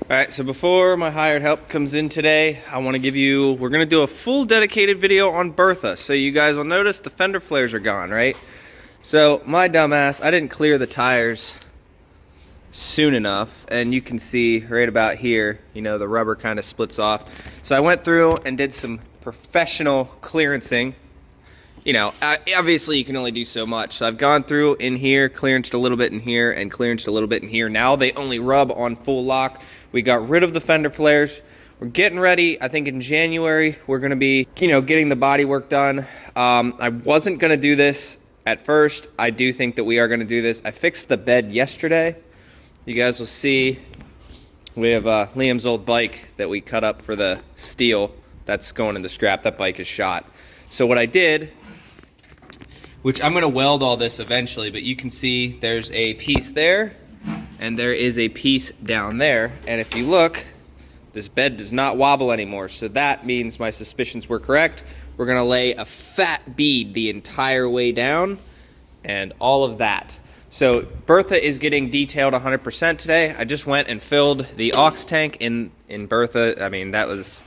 All right, so before my hired help comes in today, I want to give you, we're going to do a full dedicated video on Bertha. So you guys will notice the fender flares are gone, right? So my dumbass, I didn't clear the tires soon enough, and you can see right about here, you know, the rubber kind of splits off. So I went through and did some professional clearancing. You know, obviously you can only do so much. So I've gone through in here, clearanced a little bit in here, and clearanced a little bit in here. Now they only rub on full lock. We got rid of the fender flares. We're getting ready. I think in January, we're gonna be, you know, getting the body work done. I wasn't gonna do this at first. I do think that we are gonna do this. I fixed the bed yesterday. You guys will see, we have Liam's old bike that we cut up for the steel. That's going in the scrap. That bike is shot. So what I did, which I'm gonna weld all this eventually, but you can see there's a piece there and there is a piece down there. And if you look, this bed does not wobble anymore. So that means my suspicions were correct. We're gonna lay a fat bead the entire way down and all of that. So Bertha is getting detailed 100% today. I just went and filled the aux tank in Bertha. I mean, it's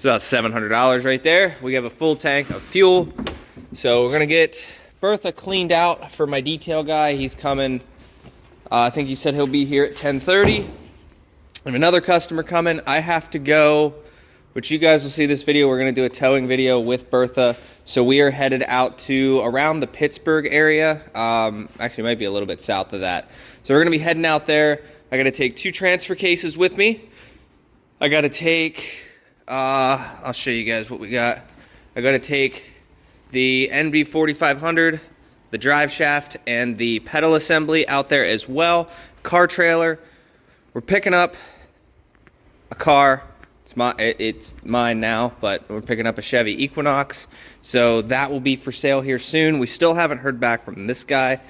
about $700 right there. We have a full tank of fuel. So we're gonna get Bertha cleaned out for my detail guy. He's coming, I think he said he'll be here at 10:30. I have another customer coming. I have to go, which you guys will see this video. We're gonna do a towing video with Bertha. So we are headed out to around the Pittsburgh area. Actually might be a little bit south of that. So we're gonna be heading out there. I gotta take 2 transfer cases with me. I gotta take, I'll show you guys what we got. I gotta take the NV 4500, the Driveshaft, and the pedal assembly out there as well. Car trailer. We're picking up a car. It's mine now, but we're picking up a Chevy Equinox. So that will be for sale here soon. We still haven't heard back from this guy.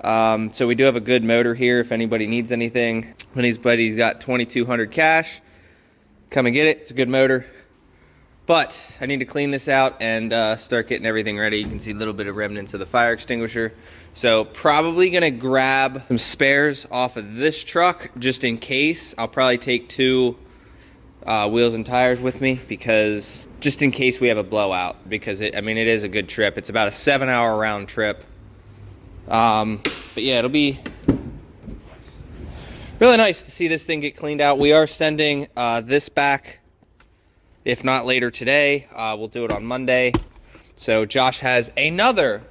So we do have a good motor here if anybody needs anything. When he's got $2,200 cash, come and get it. It's a good motor. But I need to clean this out and start getting everything ready. You can see a little bit of remnants of the fire extinguisher. So probably gonna grab some spares off of this truck just in case. I'll probably take 2 wheels and tires with me, because just in case we have a blowout, because it is a good trip. It's about a 7-hour round trip. But yeah, it'll be really nice to see this thing get cleaned out. We are sending this back, if not later today. We'll do it on Monday. So Josh has another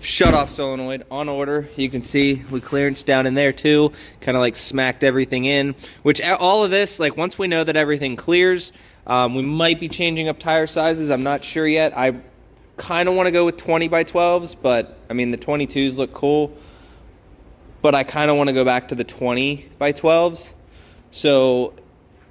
shut-off solenoid on order. You can see we clearance down in there too. Kind of like smacked everything in. Which all of this, like once we know that everything clears, we might be changing up tire sizes. I'm not sure yet. I kind of want to go with 20 by 12s, but I mean the 22s look cool. But I kind of want to go back to the 20 by 12s. So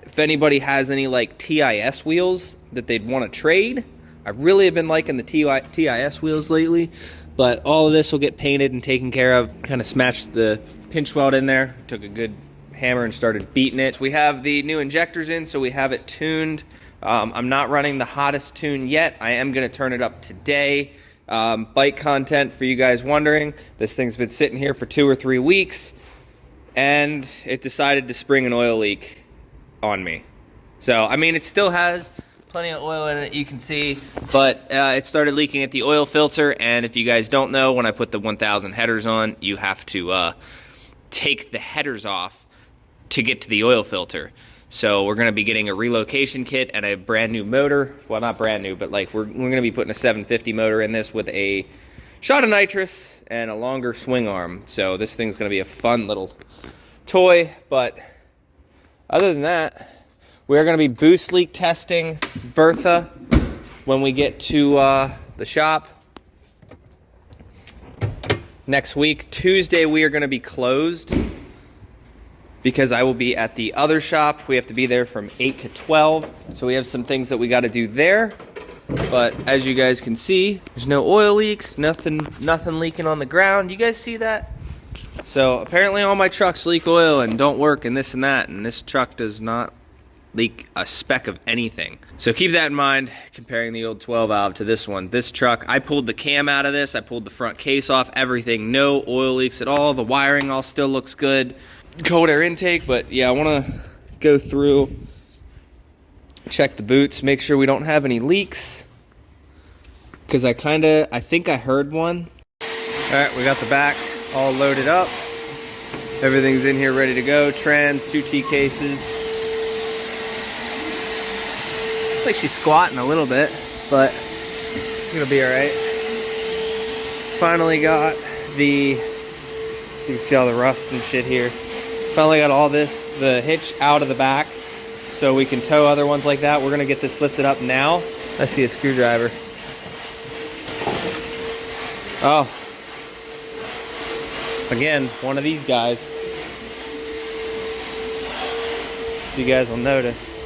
if anybody has any like TIS wheels that they'd want to trade, I really have been liking the TIS wheels lately. But all of this will get painted and taken care of. Kind of smashed the pinch weld in there. Took a good hammer and started beating it. We have the new injectors in, so we have it tuned. I'm not running the hottest tune yet. I am going to turn it up today. Bike content for you guys wondering. This thing's been sitting here for 2 or 3 weeks, and it decided to spring an oil leak on me. So, I mean, it still has plenty of oil in it, you can see, but it started leaking at the oil filter. And if you guys don't know, when I put the 1000 headers on, you have to take the headers off to get to the oil filter. So we're going to be getting a relocation kit and a brand new motor. Well, not brand new, but like we're going to be putting a 750 motor in this with a shot of nitrous and a longer swing arm. So this thing's going to be a fun little toy. But other than that, we're going to be boost leak testing Bertha when we get to the shop next week. Tuesday we are going to be closed because I will be at the other shop. We have to be there from 8 to 12. So we have some things that we got to do there. But as you guys can see, there's no oil leaks, nothing leaking on the ground. You guys see that? So apparently all my trucks leak oil and don't work and this and that, and this truck does not leak a speck of anything. So keep that in mind, comparing the old 12 valve to this one. This truck, I pulled the cam out of this, I pulled the front case off, everything, no oil leaks at all. The wiring all still looks good. Cold air intake, but yeah, I want to go through, check the boots, make sure we don't have any leaks, because I think I heard one. All right, we got the back all loaded up. Everything's in here ready to go. Trans, 2 T cases. Looks like she's squatting a little bit, but it's gonna be all right. Finally got you can see all the rust and shit here. Finally got all the hitch out of the back so we can tow other ones like that. We're gonna get this lifted up now. I see a screwdriver. Oh. Again, one of these guys. You guys will notice.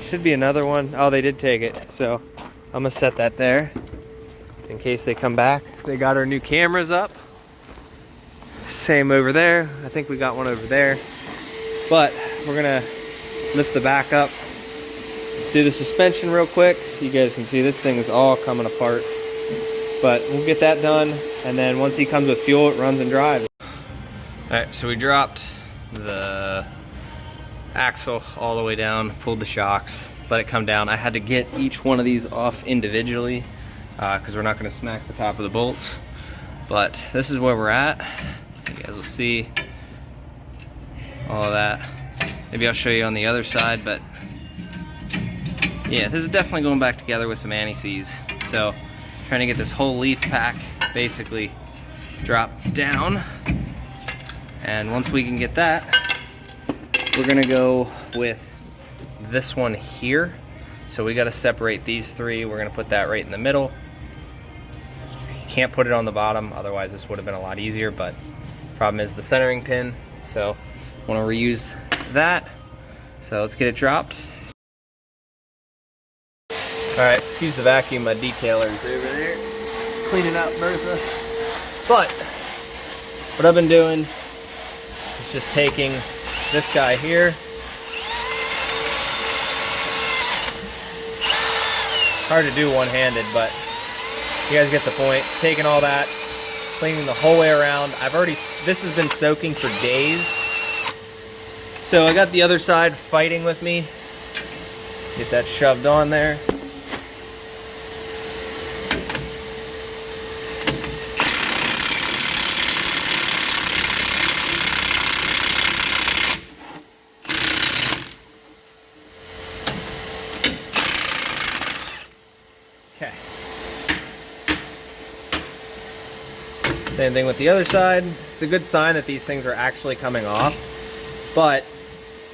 Should be another one. Oh, they did take it. So I'm gonna set that there in case they come back. They got our new cameras up. Same over there. I think we got one over there. But we're gonna lift the back up, do the suspension real quick. You guys can see this thing is all coming apart. But we'll get that done, and then once he comes with fuel, it runs and drives. All right, so we dropped the axle all the way down, pulled the shocks, let it come down. I had to get each one of these off individually because we're not going to smack the top of the bolts. But this is where we're at. You guys will see all of that. Maybe I'll show you on the other side, but yeah, this is definitely going back together with some anti-seize. So trying to get this whole leaf pack basically dropped down, and once we can get that, we're gonna go with this one here. So we got to separate these 3. We're gonna put that right in the middle. You can't put it on the bottom, otherwise this would have been a lot easier, but problem is the centering pin, so want to reuse that. So let's get it dropped. Alright, excuse the vacuum, my detailer's over there cleaning up Bertha. But what I've been doing is just taking this guy here, hard to do one-handed, but you guys get the point. Taking all that, cleaning the whole way around. This has been soaking for days. So I got the other side fighting with me. Get that shoved on there. Okay. Same thing with the other side. It's a good sign that these things are actually coming off, but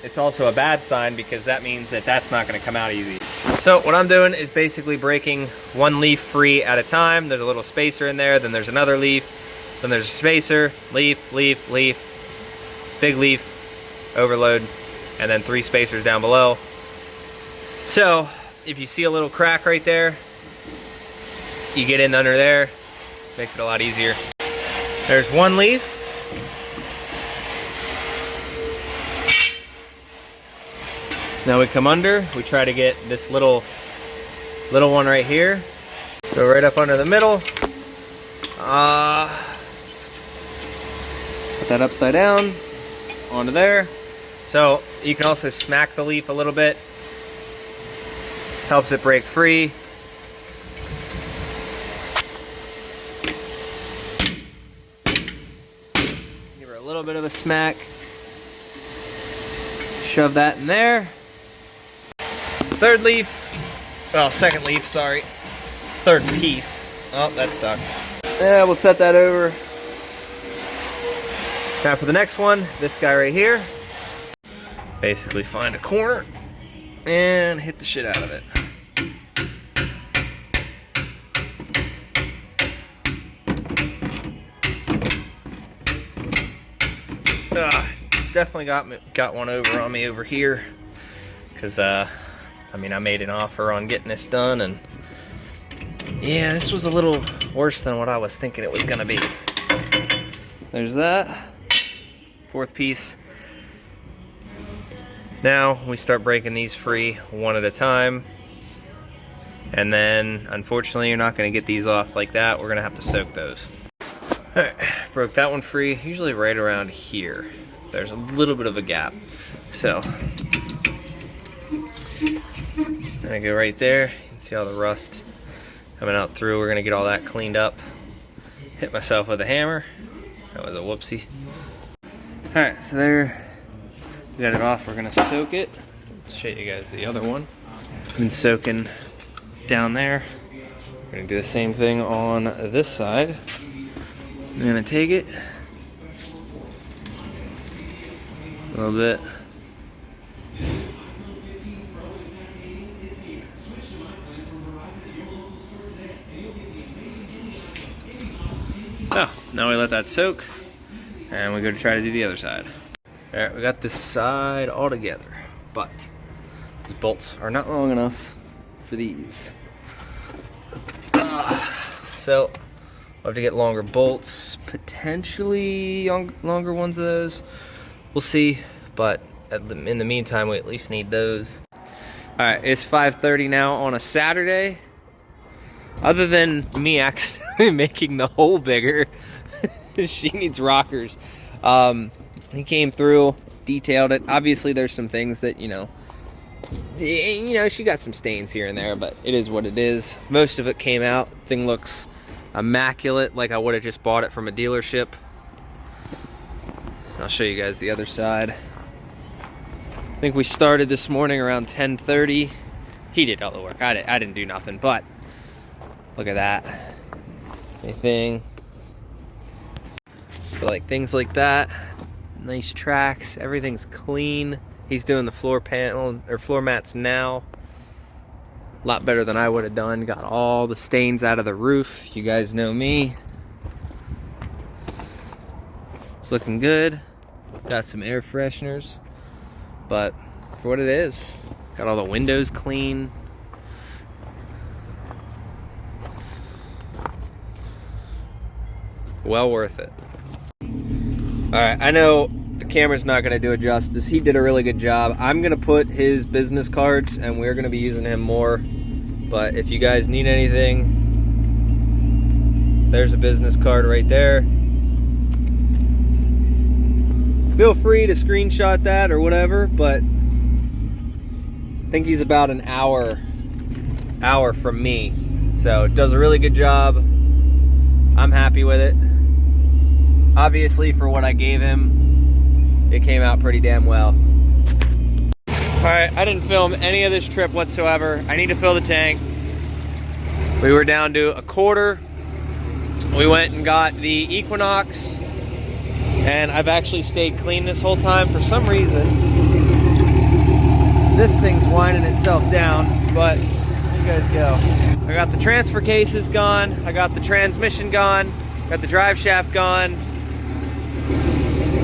it's also a bad sign because that means that that's not going to come out easy. So what I'm doing is basically breaking one leaf free at a time. There's a little spacer in there, then there's another leaf, then there's a spacer, leaf, leaf, leaf, big leaf, overload, and then 3 spacers down below. So if you see a little crack right there, you get in under there, makes it a lot easier. There's one leaf. Now we come under, we try to get this little one right here. Go right up under the middle. Put that upside down, onto there. So you can also smack the leaf a little bit. Helps it break free. Give her a little bit of a smack. Shove that in there. Third leaf, well, second leaf, sorry. Third piece. Oh, that sucks. Yeah, we'll set that over. Now for the next one, this guy right here. Basically find a corner and hit the shit out of it. Definitely got one over on me over here, because I mean, I made an offer on getting this done, and yeah, this was a little worse than what I was thinking it was gonna be. There's that. Fourth piece. Now we start breaking these free one at a time, and then unfortunately you're not going to get these off like that. We're going to have to soak those. Alright, broke that one free, usually right around here. There's a little bit of a gap. So I'm gonna go right there. You can see all the rust coming out through. We're gonna get all that cleaned up. Hit myself with a hammer. That was a whoopsie. All right, so there, we got it off. We're gonna soak it. Let's show you guys the other one. Been soaking down there. We're gonna do the same thing on this side. I'm gonna take it a little bit. Oh, now we let that soak, and we go to try to do the other side. All right, we got this side all together, but these bolts are not long enough for these. So we'll have to get longer bolts, potentially longer ones of those. We'll see, but in the meantime, we at least need those. All right, it's 5:30 now on a Saturday. Other than me accidentally making the hole bigger, she needs rockers. He came through, detailed it. Obviously, there's some things that, you know, she got some stains here and there, but it is what it is. Most of it came out. Thing looks immaculate, like I would have just bought it from a dealership. I'll show you guys the other side. I think we started this morning around 10:30. He did all the work. I didn't do nothing, but look at that. Anything. So like things like that. Nice tracks. Everything's clean. He's doing the floor panel or floor mats now. A lot better than I would have done. Got all the stains out of the roof. You guys know me. It's looking good. Got some air fresheners. But for what it is, got all the windows clean. Well worth it. All right, I know the camera's not gonna do it justice. He did a really good job. I'm gonna put his business cards and we're gonna be using him more. But if you guys need anything, there's a business card right there. Feel free to screenshot that or whatever, but I think he's about an hour from me. So does a really good job. I'm happy with it. Obviously, for what I gave him, it came out pretty damn well. All right, I didn't film any of this trip whatsoever. I need to fill the tank. We were down to a quarter. We went and got the Equinox, and I've actually stayed clean this whole time. For some reason, this thing's winding itself down, but you guys go. I got the transfer cases gone. I got the transmission gone. Got the drive shaft gone.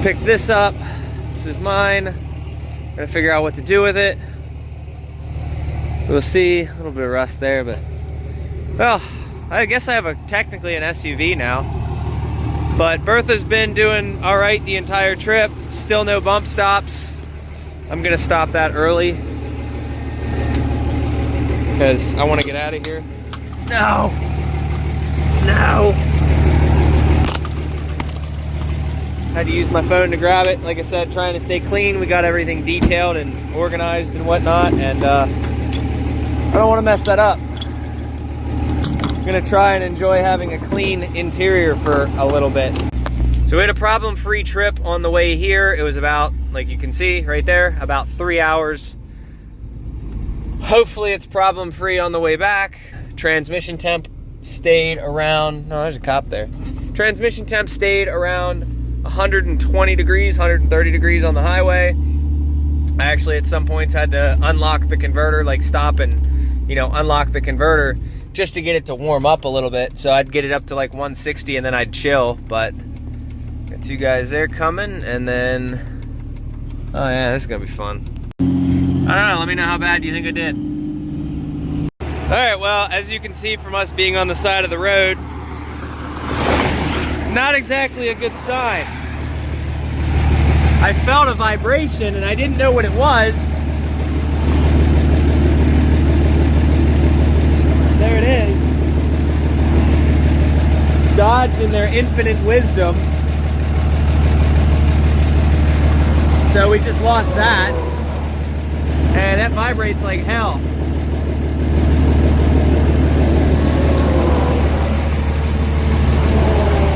Picked this up. This is mine. Gotta figure out what to do with it. We'll see. A little bit of rust there, but well, I guess I have technically an SUV now. But Bertha's been doing all right the entire trip. Still no bump stops. I'm gonna stop that early because I want to get out of here. No. Had to use my phone to grab it. Like I said, trying to stay clean. We got everything detailed and organized and whatnot, and I don't want to mess that up. I'm gonna try and enjoy having a clean interior for a little bit. So we had a problem-free trip on the way here. It was about, like you can see right there, about 3 hours. Hopefully it's problem-free on the way back. Transmission temp stayed around, no, there's a cop there. Transmission temp stayed around 120 degrees, 130 degrees on the highway. I actually at some points had to unlock the converter, like stop and, unlock the converter just to get it to warm up a little bit. So I'd get it up to like 160 and then I'd chill. But got two guys there coming, and then, oh yeah, this is gonna be fun. I don't know, let me know how bad you think I did. All right, well, as you can see from us being on the side of the road, it's not exactly a good sign. I felt a vibration and I didn't know what it was. There it is. Dodge in their infinite wisdom So we just lost that. And that vibrates like hell.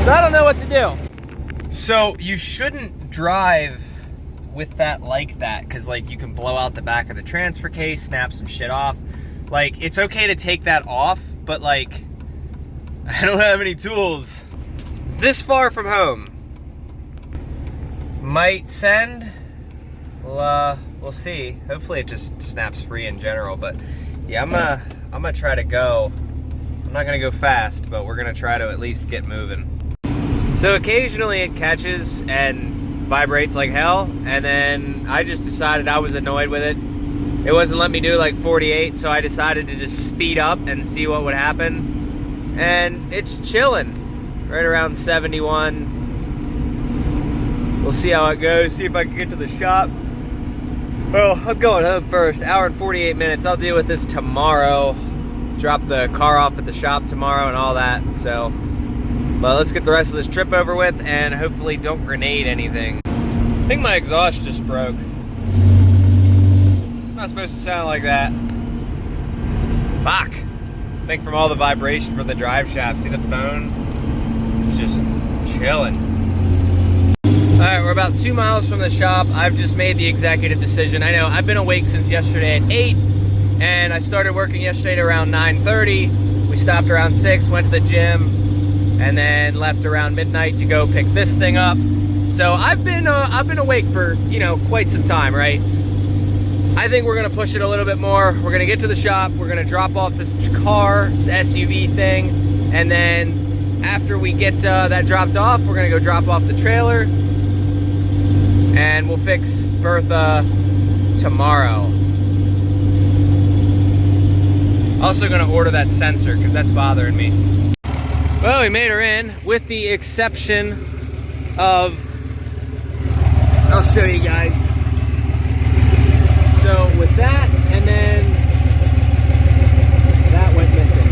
So I don't know what to do. So you shouldn't drive with that like that, because like you can blow out the back of the transfer case, snap some shit off. Like, it's okay to take that off, but like, I don't have any tools. This far from home. Might send. We'll see. Hopefully it just snaps free in general, but yeah, I'm gonna try to go. I'm not gonna go fast, but we're gonna try to at least get moving. So occasionally it catches and vibrates like hell, and then I just decided I was annoyed with it. It wasn't letting me do like 48, so I decided to just speed up and see what would happen. And it's chilling, right around 71. We'll see how it goes, see if I can get to the shop. Well, I'm going home first, hour and 48 minutes. I'll deal with this tomorrow. Drop the car off at the shop tomorrow and all that, so. But let's get the rest of this trip over with and hopefully don't grenade anything. I think my exhaust just broke. Not supposed to sound like that. Fuck. I think from all the vibration from the drive shaft. See the phone? It's just chilling. Alright, we're about 2 miles from the shop. I've just made the executive decision. I know, I've been awake since yesterday at 8, and I started working yesterday at around 9:30. We stopped around 6, went to the gym, and then left around midnight to go pick this thing up. So I've been awake for, you know, quite some time, right? I think we're gonna push it a little bit more. We're gonna get to the shop, we're gonna drop off this car, this SUV thing, and then after we get that dropped off, we're gonna go drop off the trailer, and we'll fix Bertha tomorrow. Also gonna order that sensor, because that's bothering me. Well, we made her in, with the exception of, I'll show you guys. So with that, and then that went missing.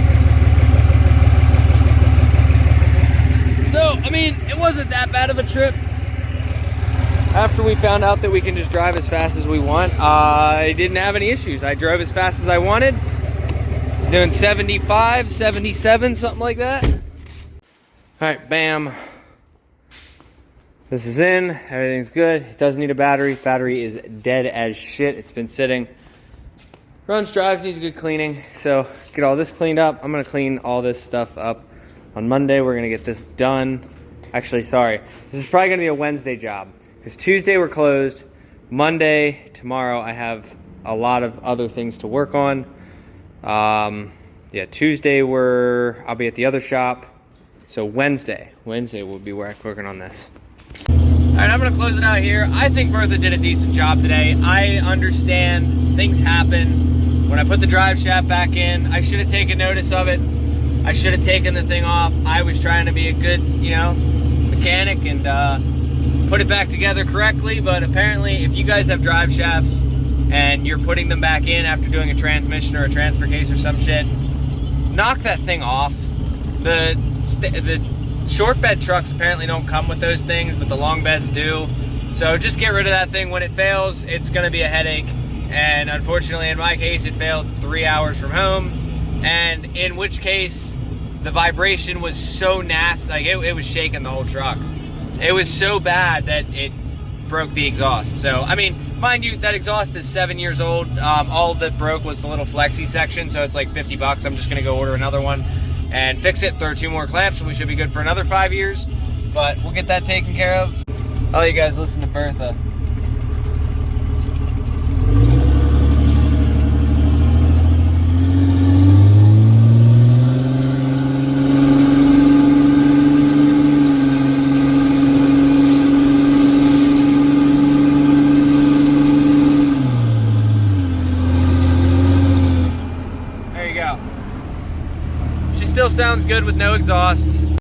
So, I mean, it wasn't that bad of a trip. After we found out that we can just drive as fast as we want, I didn't have any issues. I drove as fast as I wanted. I was doing 75, 77, something like that. All right, bam. This is in, everything's good. It does need a battery. Battery is dead as shit. It's been sitting. Runs, drives, needs a good cleaning. So get all this cleaned up. I'm gonna clean all this stuff up on Monday. We're gonna get this done. Actually, sorry. This is probably gonna be a Wednesday job, because Tuesday we're closed. Monday, tomorrow, I have a lot of other things to work on. Yeah, Tuesday I'll be at the other shop. So Wednesday we'll be working on this. All right, I'm gonna close it out here. I think Bertha did a decent job today. I understand things happen. When I put the drive shaft back in, I should have taken notice of it. I should have taken the thing off. I was trying to be a good, you know, mechanic and put it back together correctly, but apparently if you guys have drive shafts and you're putting them back in after doing a transmission or a transfer case or some shit, knock that thing off. The short bed trucks apparently don't come with those things, but the long beds do. So just get rid of that thing. When it fails, it's gonna be a headache. And unfortunately, in my case, it failed 3 hours from home. And in which case, the vibration was so nasty, like it was shaking the whole truck. It was so bad that it broke the exhaust. So, I mean, mind you, that exhaust is 7 years old. All that broke was the little flexi section, so it's like 50 bucks. I'm just gonna go order another one and fix it, throw 2 more clamps, and we should be good for another 5 years. But we'll get that taken care of. I'll let you guys listen to Bertha. There you go. She still sounds good with no exhaust.